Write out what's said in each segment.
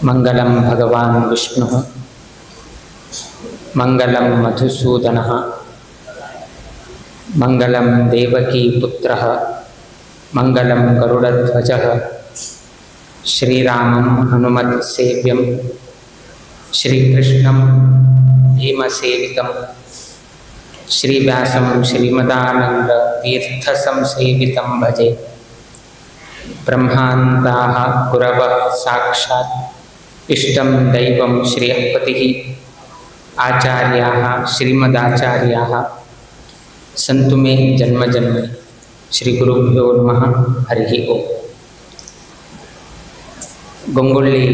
मंगलम भगवान विष्णु मंगलम मधुसूदन मंगलम देवकी पुत्र मंगलम गरुड़ध्वज श्रीरामं हनुमत सेव्यं श्रीकृष्णं भीमसेवितं श्रीव्यासं श्रीमदानंद तीर्थ संसेवितं भजे। ब्रह्मान्ताः गुरवः साक्षात् इष्टं दैवं श्रियःपतिः आचार्याः श्रीमदाचार्याः सन्तु मे जन्म जन्मनि। श्री गुरुभ्यो नमः। हरिः ओम्। गोंगुळ्ळी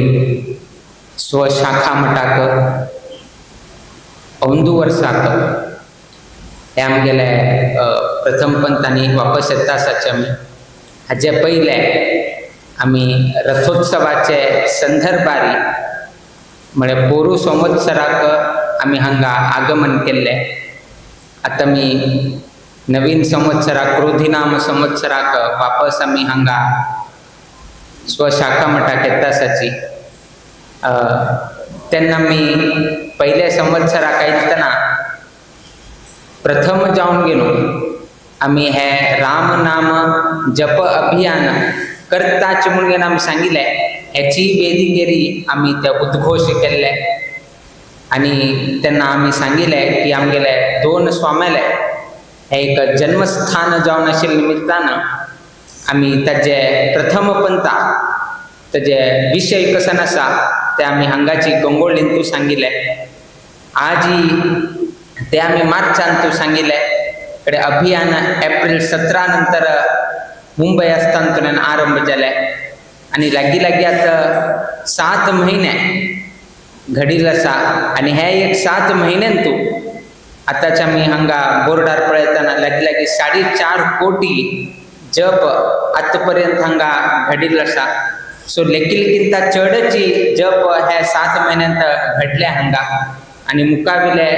स्वशाखा मठाक औंदू वर्साक हे आमगेले प्रथम पंथांनी वापस येता आसाचे आमी हाजे पयले आमी रथोत्सवाचे संदर्भारी म्हळ्यार पोरू संवत्सराक आमी हांगा आगमन केल्ले। आतां आमी नवीन संवत्सराक क्रोधिनाम संवत्सराक वापस आमी हांगा स्वशाखा मठाक येता आसाची। तेन्ना आमी पयल्या संवत्सराक आयतना प्रथम जावन गेलो आमी हे राम नाम जप अभियान करताच म्हणून आमी सांगिल्ले। हेची वेदिकेरी आमी ते उद्घोश केल्ले आनी तेन्ना आमी सांगिल्ले की आमगेले दोन स्वामेले एक जन्मस्थान जावन आशिल्ले निमित्तान आमी ताजे प्रथम पंथा ताजे विषय कसन आसा ते आमी हांगाची गोंगुळ्ळींतू सांगिल्ले। आज ते आमी मार्चांतू सांगिल्ले कडे अभियान एप्रिल 17 नंतर मुंबई आस्थांतल्यान आरंभ जाले आनी लागीं लागीं आतां 7 म्हयने घडील आसा आनी हे एक 7 म्हयन्यांतू आतांच आमी हांगा बोर्डार पळयतना लागीं लागीं 4.5 कोटी जप आतां पर्यंत हांगा घडील आसा। सो लेकिनकिंता चडची जप हे 7 म्हयन्यांत घडले हांगा आनी मुखाविले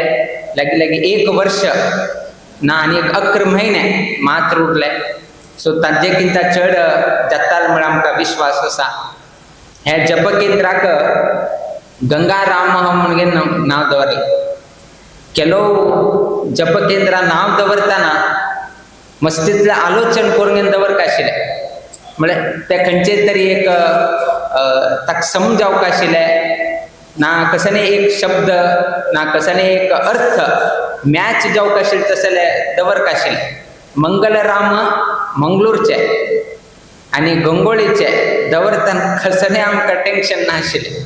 लागीं लागीं 1 वर्ष ना आनी 11 म्हयने मात्र उरले। सो ताजेकिंता चड जाताल म्हण आमकां विश्वास आसा। हे जप केंद्राक गंगा राम म्हणून नांव दवरलें। केलो जप केंद्रा नांव दवरतना मस्तींतलें आलोचन करून दवरक आशिल्लें म्हळ्यार ते खंयचे तरी एक ताका समजावक आशिल्लें ना कसले एक शब्द ना कसले एक अर्थ मॅच जावक आशिल्लें तसलें दवरक आशिल्लें। मंगलराम मंगळूरचे आनी गंगोळीचे दवरतना कसलें आमकां टेंशन नाशिल्लें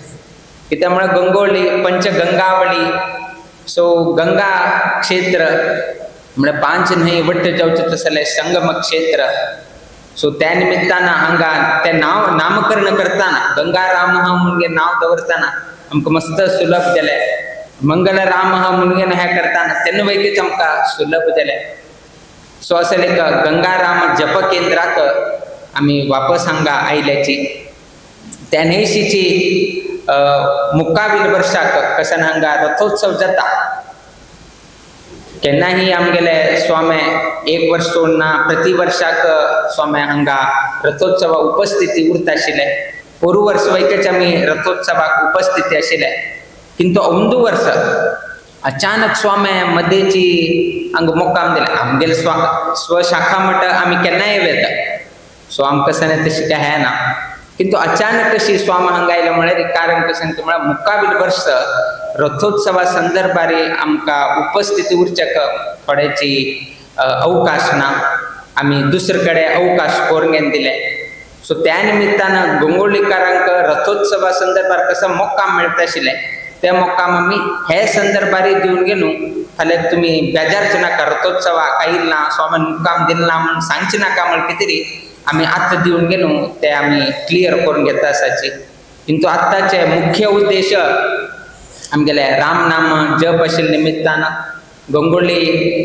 कित्याक म्हळ्यार गंगोळी पंचगंगावळी सो गंगा क्षेत्र म्हळ्यार 5 न्हंय वट्ट जावचे तसलें संगम क्षेत्र। सो त्या निमित्तान हांगा ते नामकरण करतना गंगाराम म्हणून नांव दवरतना आमकां मस्त सुलभ जालें। मंगलराम म्हणून हे करताना तेन्ना वयकीच आमकां सुलभ जालें। सो असले एक गंगाराम जप केंद्राक आमी वापस हांगा आयल्याची त्या न्हंयशीची मुखावेल वर्साक कसन हांगा रथोत्सव जाता। केन्नाही आमगेले स्वामे 1 वर्स सोडना प्रति वर्साक स्वामे हांगा रथोत्सवाक उपस्थिती उरता आशिल्ले। पोरू वर्स वयकच आमी रथोत्सवाक उपस्थिती आशिल्ले किंतु औंदू वर्स अचानक स्वामे मध्येची हांगा मुक्काम दिले। आमगेले स्वशाखा मठ आमी केन्नाय येता सो आमकां सने तशें काय हे ना किंतु अचानक कशी स्वामी हांगा आयले म्हळ्यार कारण कशें म्हळ्यार मुखावेल वर्स रथोत्सवा संदर्भारी आमकां उपस्थिती उरचेक थोड्याची अवकाश ना आमी दुसरे कडेन अवकाश करून दिले। सो त्या निमित्तान गोंगुळ्ळीकारांक रथोत्सवा संदर्भार कसो मोक्काम मेळटा आशिल्लें ते मोक्काम आमी हे संदर्भारी दिवन गेलो। फाल्यां तुमी बेजारचे नाका रथोत्सवाक आयिल्ले ना स्वामीन मुक्काम दिले ना म्हूण सांगचे नाका म्हण कितें तरी आमी आतां दिवन गेलो ते आमी क्लियर करून घेता आसाची। किंतु आतांचे मुख्य उद्देश आमगेले राम नाम जप आशिल्ले निमित्तान गोंगुळ्ळी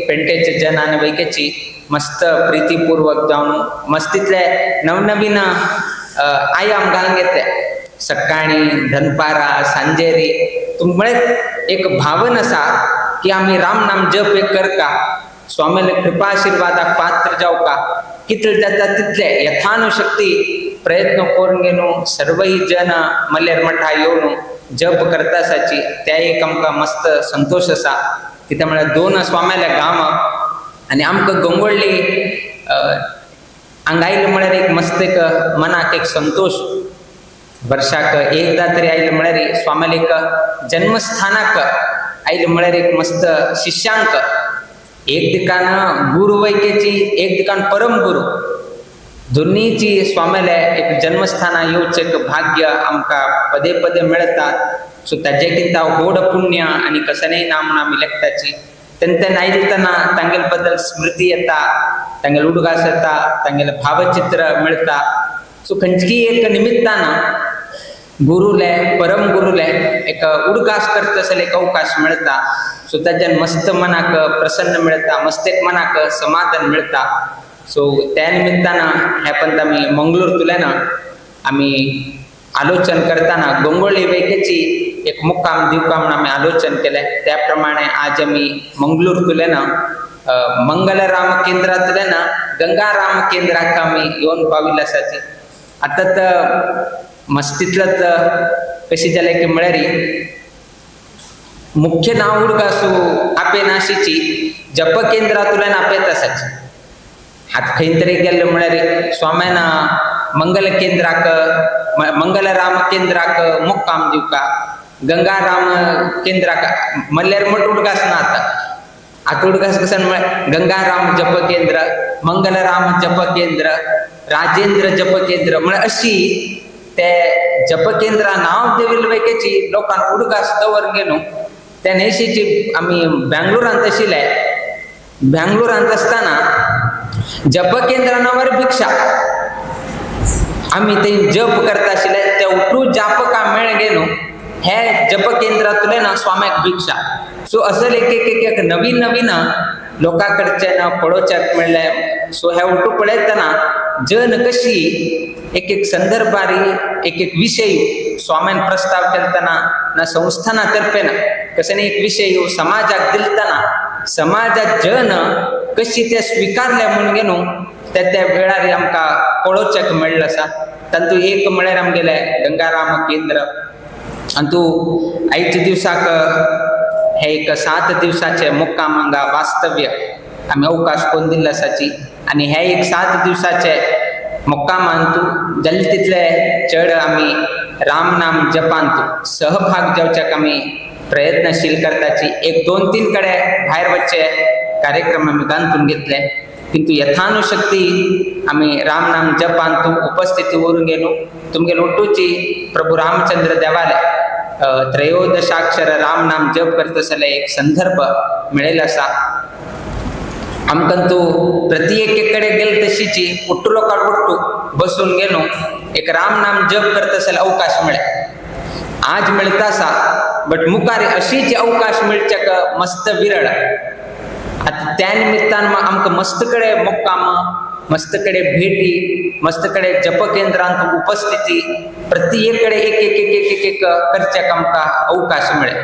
पेंटेचे जनान वयकेची मस्त प्रितीपूर्वक जावन मस्तीतले नवनवीन आयाम घालून घेतले। सकाळी दनपारा सांजेरी म्हळ्यार एक भावन आसा की आमी राम नाम जप एक करता स्वामीले कृपा आशीर्वादाक पात्र जावका कितले जाता तितले यथानुशक्ती प्रयत्न करून गेलो सर्वही जन मल्लेर मठा येऊन जप करतासाची त्या एक आमकां मस्त संतोष असा की त्यामुळे 2 स्वाम्याले गांव आणि आमकां गंगोळली आयले म्हळ्यार एक मस्त एक मनाक एक संतोष वर्षाक एकदा तरी आयले म्हळ्यार स्वाम्याले एक जन्मस्थानाक आयले म्हळ्यार एक मस्त शिष्यांक एक ठिकाण गुरु वैकेची एक ठिकाण परम गुरु दोन्हीची स्वाम्याले एक जन्मस्थाना येवचे भाग्य आमकां पदे पदे मेळतात सो ताजेकिंत गोड पुण्य आणि कसनय नामनामी लेखताची तेन्ना आयतना तांगेल बद्दल स्मृती येता तांगेल उडगास येता तांगेल भावचित्र मेळता सो खंयची एक निमित्तान गुरुले परम गुरुले एक उडगास करता असले एक अवकाश मेळता सो ताच्यान मस्त मनाक प्रसन्न मेळता मस्त एक मनाक समाधान मेळता सो त्या निमित्तान हे पंत आमी मंगळूर तुलेन आमी आलोचन करताना गंगोळी वैकेची एक मुक्काम दिवका म्हणून आमी आलोचन केले त्या प्रमाणे आज आमी मंगळूर तुलेन मंगलराम केंद्रांतल्यान गंगाराम केंद्राक आमी येवन पाविल्ले आसाची आतां मस्तींतल्याच कशी जालें की म्हळ्यार मुख्य नांव उडगासू आपे नाशीची जप केंद्रांतल्यान आपयत आसाची आतां खंय तरी गेल्ले म्हळ्यार स्वाम्यान मंगल केंद्राक मंगलराम केंद्राक मुक्काम दिवका गंगाराम केंद्राक मल्लेर मठ उडगास ना आतां उडगास कसन म्हळ्यार गंगाराम जप केंद्र मंगलराम जप केंद्र राजेंद्र जप केंद्र म्हळ्यार अशी ते जप केंद्रा नांव देविल्ले वैकेची लोकांक उडगास दवर गेलो त्या नेशीची आमी बेंगलोरांत आशिल्ले बेंगलोरांत आसतना जप केंद्रा नांवार भिक्षा आमी थंय जप करता आशिल्ले ते उठू जापका मेळ गेलो हे जप केंद्रांतल्यान स्वाम्याक भिक्षा सो असो एक नवीन नवीन लोकां कडच्यान पळोवच्याक मेळ्ळें सो हे उठू पळयतना जन कशी एक संदर्भारी एक विषय स्वाम्यान प्रस्ताव केलतना ना संस्थाना तर्फेन कसं एक विषय समाजाक दिलतना समाजात जन कशी ते स्वीकारले म्हणून गेलो त्या वेळार आमकां पळोवच्याक मेळ्ळें आसा तातूंत एक म्हळ्यार आमगेले गंगाराम केंद्र आनी तूं आयच्या दिवसाक हे एक 7 दिवसाचे मुक्काम हांगा वास्तव्य आमी अवकाश करून दिल्ले आसाची आनी हे एक 7 दिवसाचे मुक्कामान तूं जाल्ले तितले चड आमी राम नाम जपांत सहभाग जावच्याक आमी प्रयत्नशील करताची एक 2-3 कडे भायर वच्चे कार्यक्रम आमी गांथून घेतले किंतु यथानुशक्ती आमी राम नाम जपांत उपस्थिती वरून गेलो तुमगेले उठूची प्रभू रामचंद्र देवाले त्रयोदशाक्षर राम नाम जप करता आसले एक संदर्भ मेळिल्लो आसा आमकां तूं प्रत्येक कडेन गेले तशीची उट्टू लोकांक उट्टू बसून गेलो एक राम नाम जप करता आसले अवकाश मेळ्ळे आज मेळटा आसा बट मुखार अशीच अवकाश मेळच्याक मस्त विरळ आता त्या निमित्तान आमकां मस्त कडेन मुक्काम मस्त कडेन भेटी मस्त कडेन जप केंद्रांत उपस्थिती प्रत्येक कडेन एक करच्याक आमकां अवकाश मेळ्ळे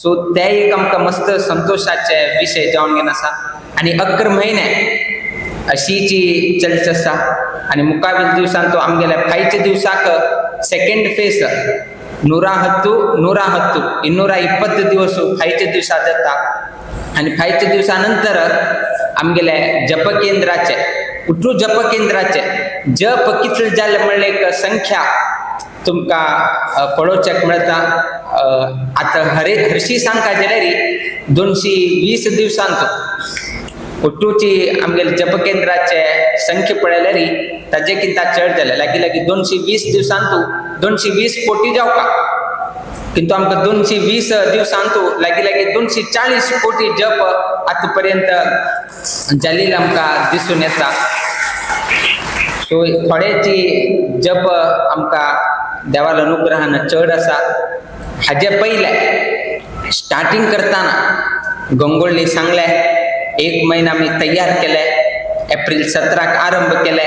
सो ते एक आमकां मस्त संतोषाचे विशय जावन गेन आसा आनी 11 म्हयने अशी जी चर्चा आसा आनी मुखावेल दिवसांत आमगेल्या फायच्या दिवसाक सेकंड फेज 110 220 दिवस फायच्या दिवसात जाता आनी फायच्या दिवसानंतर आमगेले जप केंद्राचे उठू जप केंद्राचे जप कितले जाले म्हणले एक संख्या तुमकां पळोवच्याक मेळटा आतां हरशी सांगता जाल्यार 220 दिवसांत उठूची आमगेले जप केंद्राचे संख्या पळयल्यार ताजे किंता चड जाले लागीं 220 दिवसांत 220 कोटी जावपा किंतु आमकां 220 दिवसांत लागीं 240 कोटी जप आतां पर्यंत जाल्लेले आमकां दिसून येता सो थोड्याची जप आमकां देवाल अनुग्रहान चड आसा हाजे पयले स्टार्टिंग करताना गंगोळी सांगले 1 म्हयनो आमी तयार केले एप्रिल 17 आरंभ केले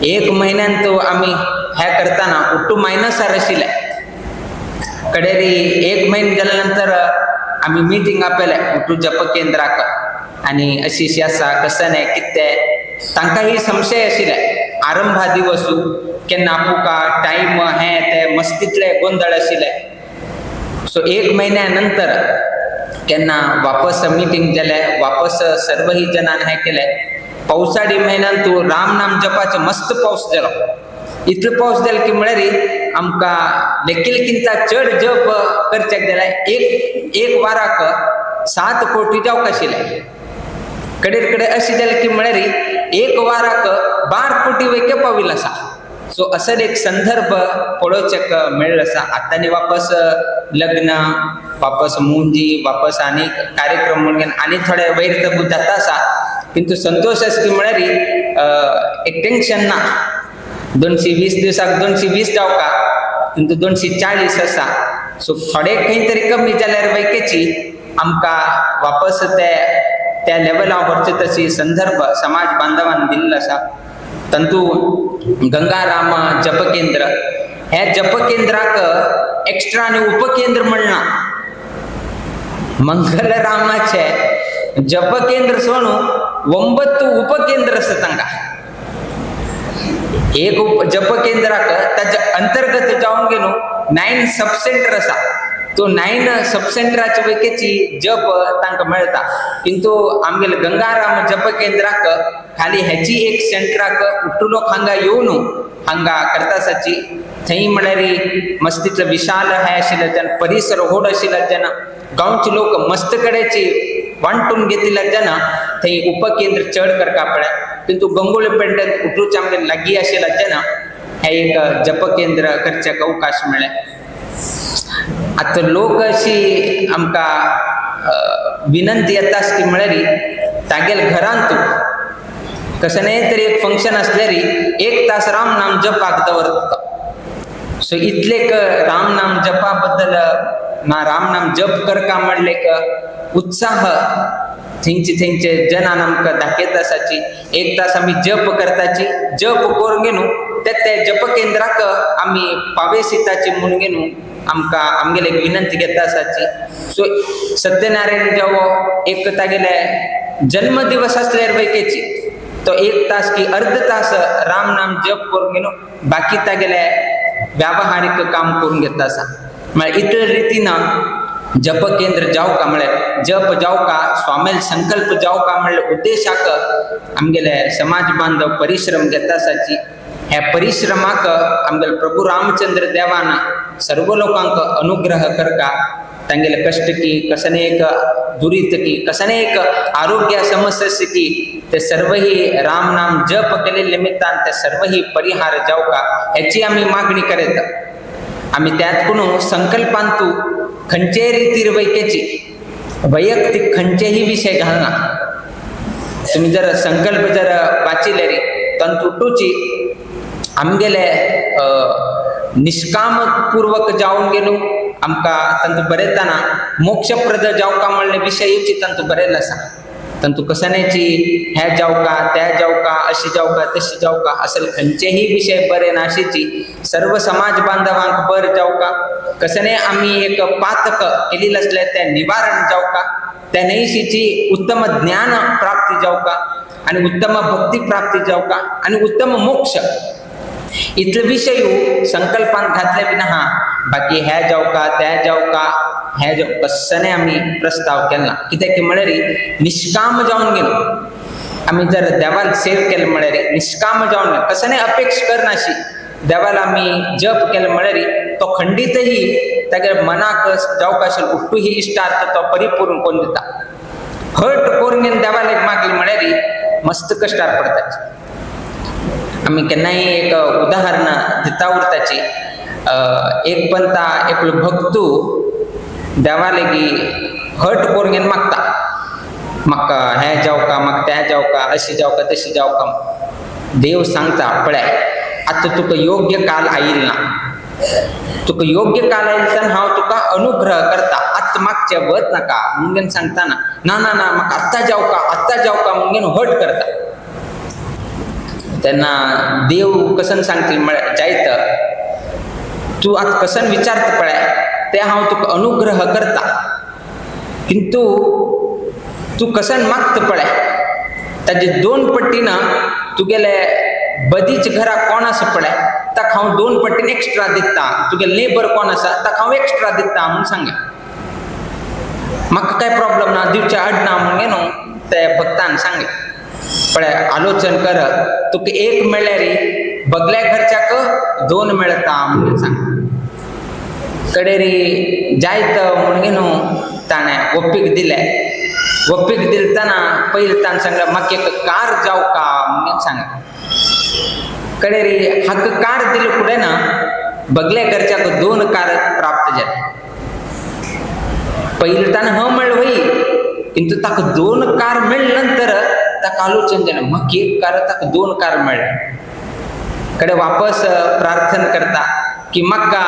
1 म्हयन्यान तो आमी हे करताना उट्टू मायनसार आशिल्ले कडेरी 1 म्हयनो जाल्या नंतर आमी मिटींग आपयले उट्टू जप केंद्राक आनी अशी आसा कसं नाही कितें तांकां ही संशय आशिल्ले आरंभा दिवस केन्ना आपुका टाइम हे ते मस्तीतले गोंधळ आशिल्ले. सो 1 महिन्यानंतर केन्ना वापस मीटिंग केले, वापस सर्व ही जनान हे केले. पावसाळी म्हयन्यान तू राम नाम जपाचे मस्त पावस जालो. इतलो पावस जालो की म्हळ्यार आमकां लेकिलकिंता चड जप करचेक जाल्यार एक वाराक 7 कोटी जावक आशिल्ले. कडेर अशें जालें की म्हळ्यार 1 वाराक 12 कोटी वयके पाविल्लो आसा. सो असं एक संदर्भ पळोवचेक मेळ्ळो आसा. आतांनी वापस लग्न, वापस मुंजी, वापस आनी कार्यक्रम म्हणून आनी थोडे वयर तगू जाता आसा. किंतु संतोष आसा की म्हळ्यार एक टेन्शन ना. 220 दिवसाक 220 जावका, किंतु 240 आसा. सो थोडे खंय तरी कमी जाल्यार वयकेची आमकां वापस त्या लेवलार व्हरचे तशी संदर्भ समाज बांधवान दिल्लो आसा. तंतू गंगाराम जप केंद्र, हे जप केंद्राक एक्स्ट्रा आनी उपकेंद्र म्हणना. मंगलरामाचे जप केंद्र सोडून 9 उपकेंद्र आसा तांकां. एक जप केंद्राक ताच्या अंतर्गत जावन गेलो 9 सब सेंटर आसा. तो 9 सब सेंटराचे वयकेची जप तांकां मेळटा. किंतु आमगेले गंगाराम जप केंद्राक खाली हेची एक सेंटराक उठ्ठलो हांगा येवन हांगा करतासाची. थंय म्हळ्यार मस्तीतलो विशाल हे आशिल्ल्याच्यान, परिसर व्हड आशिल्ल्याच्यान, गांवचे लोक मस्त कडेची वांटून घेतिल्ल्याच्यान थंय उपकेंद्र चड करता पळय. किंतु गंगोळे पेंड्यात उठूच आमगे लागीं आशिल्ल्याच्यान हे एक जप केंद्र करचेक अवकाश मेळ्ळे. आता लोक अशी आमकां विनंती येता की म्हळ्यार तागेल घरांत कसले तरी एक फंक्शन आसल्यार 1 तास राम नाम जपाक दवरता. सो इतलेक राम नाम जपा बद्दल ना राम नाम जप करका म्हणले उत्साह थंयचे जनान आमकां दाखयत आसाची. 1 तास आमी जप करताची, जप करून घेनू ते जप केंद्राक आमी पावेसिताची म्हणून घेनू आमकां आमगेले विनंती घेता आसाची. सो सत्यनारायण जेवो एक तागेले जन्मदिवस आसल्यार वयकेची तो 1 तास की अर्ध तास राम नाम जप करून घेनू बाकी तागेले व्यावहारिक काम करून घेता आसा. म्हळ्यार इतले रितीन जप केंद्र जावका, म्हळ्यार जप जावका, स्वामेल संकल्प जावका म्हणल्यार उद्देशाक आमगेले समाज बांधव परिश्रम घेता आसाची. ह्या परिश्रमाक आमगेले प्रभू रामचंद्र देवान सर्व लोकांक अनुग्रह करका. तांगेले कष्ट की कसने एक दुरीत की कसने एक आरोग्य समस्या की ते सर्व ही राम नाम जप केले निमित्तान ते सर्व ही परिहार जावका याची आम्ही मागणी करत. आम्ही त्यातून संकल्पांतू खंचे रीती वैकेची वैयक्तिक खंचेही विषय घालना. तुम्ही जर संकल्प जर वाचिले रे तंतुटूची आमगेले निष्कामपूर्वक जाऊन गेलो आमका तंतु बरयताना मोक्षप्रद जावका म्हणले विषयीची तंतु बरयला आसा. तंतु कसनेची हे जावका त्या जावका अशी जावका तशी जावका असल खंचेही विषय बरे नाशीची सर्व समाज बांधवांक बर जावका. कसने आम्ही एक पातक केलेलं असले ते निवारण जावका. त्या नैशीची उत्तम ज्ञान प्राप्ती जावका आणि उत्तम भक्ती प्राप्ती जावका आणि उत्तम मोक्ष इतले विषय संकल्पांत घातले विना बाकी हे जावका त्या जावका हे कसने आम्ही प्रस्ताव केला. कित्याक की म्हळ्यार निष्काम जावन गेलो आम्ही जर देवाल सेव केले म्हळ्यार निष्काम जावन गेलो कसने अपेक्षा करनाशी देवाला आम्ही जप केले म्हळ्यार तो खंडितही तागे मनाक जावका आशिल्लो उठ्ठूही इश्टार्थ तो परिपूर्ण करून दिता. हट करून घेवन देवाला एक मागले म्हळ्यार मस्त कश्टार पडता. आम्ही केन्नाय एक उदाहरण दिता उरताची. एक पंता एकलो भक्तू देवा लेगी हट करून घेवन मागता म्हाका हे जावका म्हाका त्या जावका अशी जावका तशी जावका. देव सांगता पळय आतां तुका योग्य काल आयिल ना. तुका योग्य काल आयिल तेन्ना हांव तुका अनुग्रह करता. आत्ता मागचे वच नाका म्हणून सांगताना ना ना ना म्हाका आत्ता जावका म्हणून हट करता. तेन्ना देव कसन सांगता म्हळ्यार जायत तू आतां कसन विचारता पळय ते हांव तुका अनुग्रह करता. किंतु तू कसन मागता पळय ताजे 2 पट्टीन तुगेले बदीच घरा कोण आसा पळय ताका हांव 2 पटीन एक्स्ट्रा दिता, तुगे लेबर कोण आसा ताका हांव एक्स्ट्रा दिता म्हणून सांगलें. म्हाका काय प्रॉब्लेम ना, दिवचे आडना म्हणून न्हू ते भक्तान सांगलें. पळय आलोचन कर, तुका 1 मेळ्ळ्यार बगल्या घरच्याक 2 मेळटा म्हणून सांग. कडेरी जायत म्हणून न्हू ताणें ओप्पीक दिलें. ओप्पीक दिलतना पयलीं ताणें सांगलें म्हाका एक कार जाव का म्हणून सांगलें. कडेरी हाका कार दिले फुडें ना बगल्या घरच्याक 2 कार प्राप्त जाले. पयलीं ताणें हं म्हणलें वय, किंतु ताका 2 कार मेळ्ळे नंतर ताका आलोचन जालें म्हाका 1 कार ताका 2 कार मेळ्ळे. कडे वापस प्रार्थना करता की म्हाका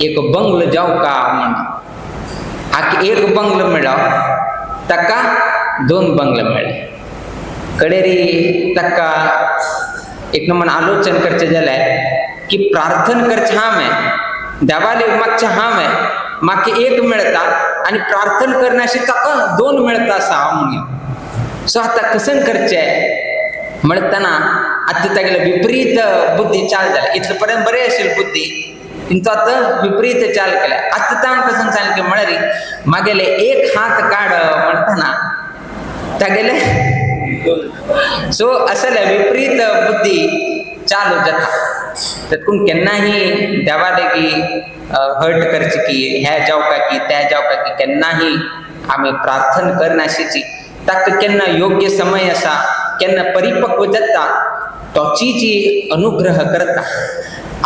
एक बंगलो जाव का म्हणून. हाका 1 बंगलो मेळ्ळो, ताका 2 बंगले मेळ्ळे. कडेरी ताका एक नमन आलोचन करचें जालें की प्रार्थना करचें हांवें, देवाले मागचें हांवें, म्हाका 1 मेळटा आनी प्रार्थना करनाशी ताका 2 मेळटा आसा म्हणून. सो आतां कसन करचें म्हणटना आतां तागेले विपरीत बुद्धी चाल जाले. इतले पर्यंत बरें आशिल्ली बुद्धी, किंतु आतां विपरीत चाल केल्या. आतां ताणें कसन सांगलें की म्हळ्यार मागेले 1 हात काड म्हणटना तागेले. सो असले विपरीत बुद्धी चालू जाता. तातूंत केन्नाही देवा लेगी हर्ट करची की हे जावका की ते जावका की केन्नाही आमी प्रार्थना करनाशिची. ताका केन्ना योग्य समय आसा, केन्ना परिपक्व जाता तोची जी अनुग्रह करता.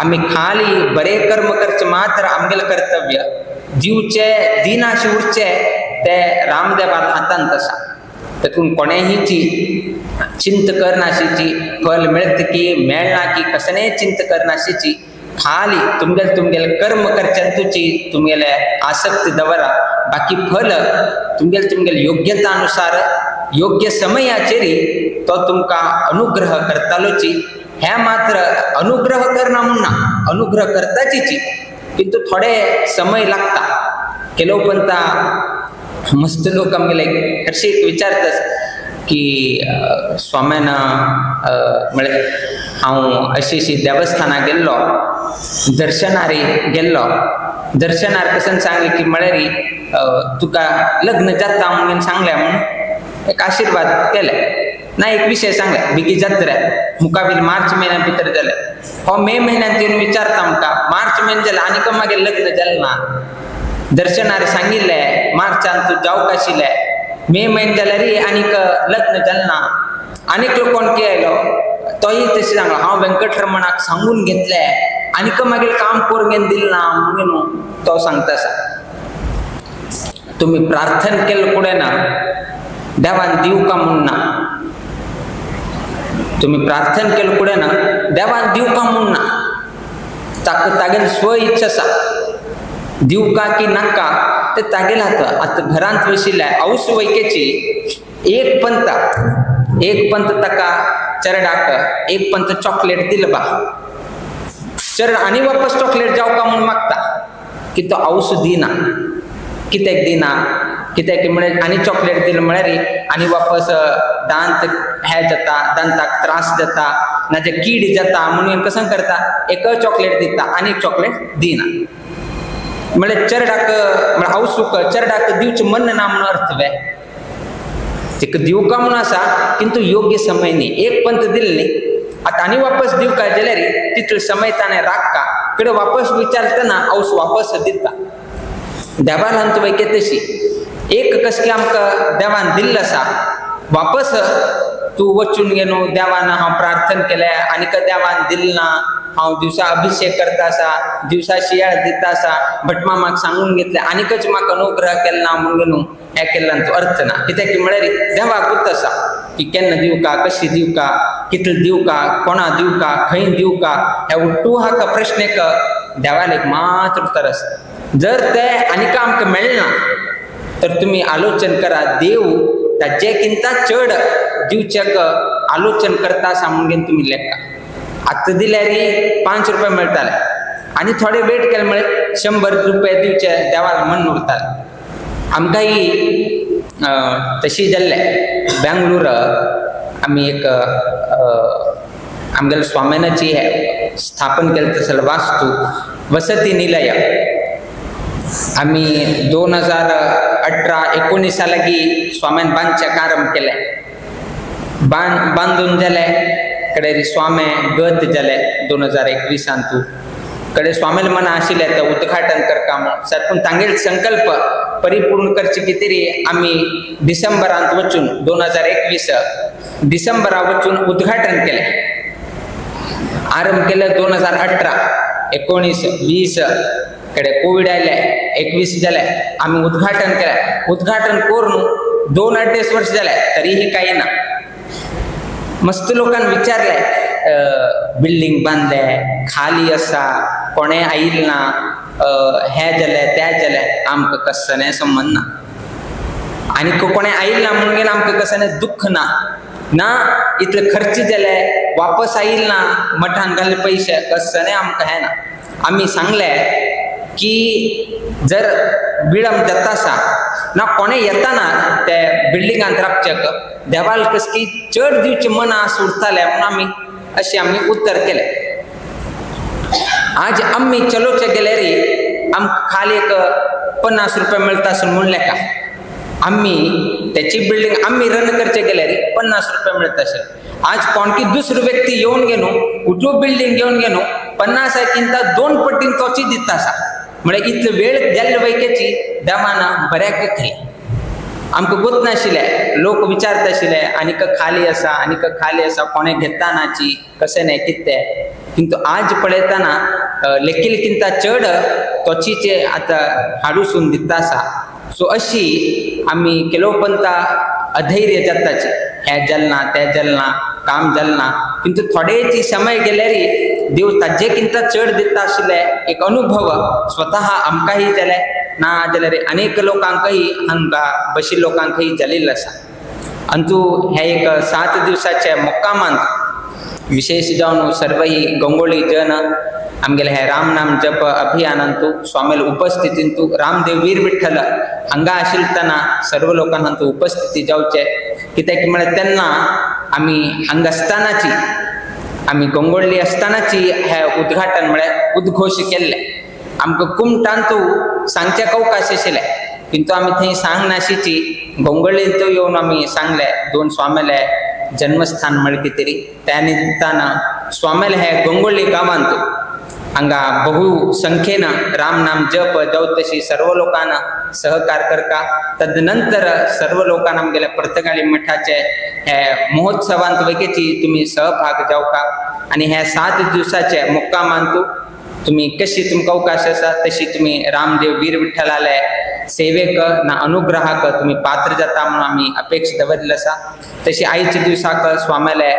आमी खाली बरे कर्म करचे मात्र आमगेलें कर्तव्य, दिवचे दिनाशी उरचे ते रामदेवान हातांत आसा. तातूंत कोणेहीची चिंत करनाशिची, फल मेळत की मेळना की कसलेय चिंत करनाशिची. खाली तुमगेले कर्म करच्यान तुची तुमगेले आसक्ती दवरा. बाकी फल तुमगेले योग्यता अनुसार योग्य समयाचेरी तो तुमकां अनुग्रह करतालोची. हे मात्र अनुग्रह करना म्हणना, अनुग्रह करताची, किंतु थोडे समय लागता. केलो पंता मस्त लोक आमगेले हरशी विचारतात की स्वाम्यान म्हळ्यार हांव अशी देवस्थानाक गेल्लो, दर्शनारी गेल्लो. दर्शनार कसन सांगलें की म्हळ्यार तुका लग्न जाता म्हणून सांगलें म्हणून एक आशीर्वाद केले. ना एक विषय सांगले बेगी जात्रे मुकाबील मार्च महिन्या भितर जाले. हो मे महिन्यात येवन विचारता आमकां मार्च म्हयने जालें आनीक मागीर लग्न जालें ना. दर्शनार सांगिल्लें मार्चान तूं जावंक आशिल्लें, मे म्हयने जाल्यार आनीक लग्न जालें ना. आनीक कोण केलो तोय तशें सांगलो हांव वेंकटरमणाक सांगून घेतलें आनीक मागीर काम करून दिलें ना म्हणून तो सांगता आसा. तुमी प्रार्थना केले फुडें ना देवान दिवका म्हूण ना. तुम्ही प्रार्थना केले फुडें ना देवान दिवका म्हूण ना. ताका तागेली स्व इच्छा आसा, दिवका की नाका ते तागेले हात. आतां घरांत बशिल्ले आवस वैकेची एक पंत ताका चेरडाक 1 पंत चॉकलेट दिले बा. चेरड आनी वापस चॉकलेट जावका म्हूण मागता की तो आवस दिना. कित्याक दिना? कित्याक म्हळ्यार आनी चॉकलेट दिलें म्हळ्यार आनी वापस दांत हे जाता, दांताक त्रास जाता, नाजे कीड जाता म्हणून कसं करता एक चॉकलेट दिता आनी चॉकलेट दिना. म्हळ्यार चेरडाक म्हळ्यार आवसूक चेरडाक दिवचें मन ना म्हणून अर्थ वे. तिका दिवका म्हणून आसा किंतु योग्य समय न्ही. 1 पंत दिले न्ही, आतां आनी वापस दिवका जाल्यार तितलो समय ताणें राखका कडेन वापस विचारतना आवस वापस दिता. देवान अंत वैके तशी एक कसके आमकां देवान दिल्लो आसा. वापस तूं वचून गे न्हू देवान हांव प्रार्थना केलें आनीक देवान दिलें ना, हांव दिवसा अभिषेक करता आसा, दिवसा शियाळ दिता आसा, भटमामाक सांगून घेतलें आनीकच म्हाका अनुग्रह केलो ना म्हणून न्हू हें केल्ल्यान तो अर्थ ना. कित्याक म्हळ्यार देवाक गुर्त आसा की केन्ना दिवका, कशी दिवका, कितले दिवका, कोणा दिवका, खंय दिवका. हे उट्टू हाका प्रश्नेक देवालेक मात्र उत्तर आसा. जर ते आनीक आमकां मेळना तर तुमी आलोचन करा देव ताजे किंता चड दिवचेक आलोचन करता आसा म्हणून तुमी लेखा. आतां दिल्यार 5 रुपया मेळटाले आनी थोडे वेट केले म्हळ्यार 100 रुपया दिवचे देवाक मन उरताले. आमकां ही तशी जाल्ले बेंगलोर आमी एक आमगेल स्वाम्यानाची हे स्थापन केलं तसं वास्तू वसती निलय आम्ही 2018-19 लागी स्वाम्यान बांधचे काम केले बांधून जाले कडे स्वामे गत जाले 2021 तू कडे स्वामील मना आशिले तर उद्घाटन करता म्हणून पण तांगेल संकल्प परिपूर्ण करचे कितीतरी आम्ही डिसेंबरांत वचून 2021 डिसेंबरा वचून उद्घाटन केले आरंभ केलं 2018 19 20 कडे कोविड आले 21 झाले आम्ही उद्घाटन केलं उद्घाटन करून 2-2.5 वर्ष झाले तरीही काही ना मस्त लोकांना विचारलंय बिल्डिंग बांधले खाली असा कोणे आईल ना हे झाले त्या झाले आमक कसं नाही संबंध ना आणि कोणे आईल ना म्हणून गेलं आमक कसं नाही दुःख ना इथलं खर्च झाले वापस आईल ना मठान घालले पैसे कसं नाही आमक आहे ना आम्ही सांगले की जर विळंब जातासा ना कोणे येताना ते बिल्डिंगांत राखचेक देवाल कसकी चढ दिवचे मना सुरताले म्हणून आम्ही अशी आम्ही उत्तर केले आज आम्ही चलोचे गेले रे आम खाली एक 50 रुपये मिळता असून म्हणले का आम्ही त्याची बिल्डिंग आम्ही रन करचे गेले रे 50 रुपये मिळत असेल आज कोणकी दुसरी व्यक्ती येऊन गेलो उजो बिल्डिंग घेऊन गेलो 50 किंता 2 पटीन तोची दितासा म्हणजे इतलं वेळ द्यायला वैकेची दमाना बऱ्याक खाली आमक गोत नाशिले लोक विचारत आशिले आणि खाली असा कोणे घेतानाची कसे नाही कित्ते किंतु आज पळयताना लेखीलकिंता चढ तोचीचे आता हाडूसून दितासा सो अशी आम्ही केलोपंता अधैर्य जाताची हे जलना ते जलना काम जलना किंतु थोडेची समय गेल्यारी देव ताजेकिंता चढ दिता आशिले एक अनुभव स्वतः आमकाही जाले ना जाल्यार अनेक लोकांकही हांगा बशी लोकांकही जालेलो आसा अंतू हे एक 7 दिवसाचे मुक्कामांत विशेष जावन सर्वही गंगोळी जन आमगेले हे राम नाम जप अभियानांतू स्वामील उपस्थितींतू रामदेव वीर विठ्ठल हांगा आशिलतना सर्व लोकांतू उपस्थिती जावचे कित्याक म्हळ्यार तेन्ना आमी हांगा आसतनाची आमी गंगोळी आसतनाची हे उद्घाटन म्हळ्यार उद्घोश केल्ले आमकां कुमटांतू सांगचे अवकाश आशिल्ले किंतु आमी थंय सांग नाशिची गंगोळींत येवन आमी सांगले 2 स्वामेले जन्मस्थान म्हळ्यार कितें तरी त्या निमतान स्वामेल हे गंगोळी गांवांत हांगा बहु संख्येन राम नाम जप जावं तशी सर्व लोकांना सहकार करता तदनंतर सर्व लोकांना आमगेल्या पर्तगाळी मठाचे हे महोत्सवांत वैकेची तुम्ही सहभाग जावका आणि हे 7 दिवसाचे मुक्कामांतू तुम्ही कशी तुमकां अवकाश आसा तशी तुम्ही रामदेव वीर विठ्ठलाले सेवेक ना अनुग्रहाक तुम्ही पात्र जाता म्हणून आम्ही अपेक्षा दवरलेली आसा तशी आयच्या दिवसाक स्वामेले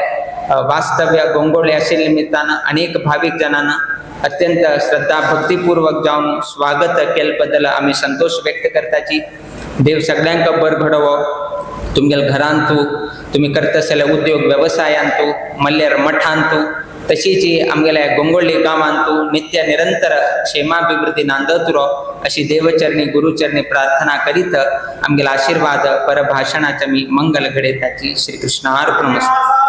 वास्तव्य गंगोळी आशिल्ले निमित्तान अनेक भाविक जनांना अत्यंत श्रद्धा भक्तीपूर्वक जावन स्वागत केले बद्दल आम्ही संतोष व्यक्त करताची देव सगळ्यांक बर घडोवो तुमगेल्या घरांतू तुम्ही करता आसलेल्या उद्योग व्यवसायांतू मल्ल्यार मठांतू तशीच आमगेल्या गंगोळी गांवांतू नित्य निरंतर क्षेमाभिवृद्धी नांदतुरो अशी देवचरणी गुरुचरणी प्रार्थना करीत आमगेला आशीर्वाद परभाषणाचे मी मंगल घडयताची श्री कृष्णार्पणमस्तु।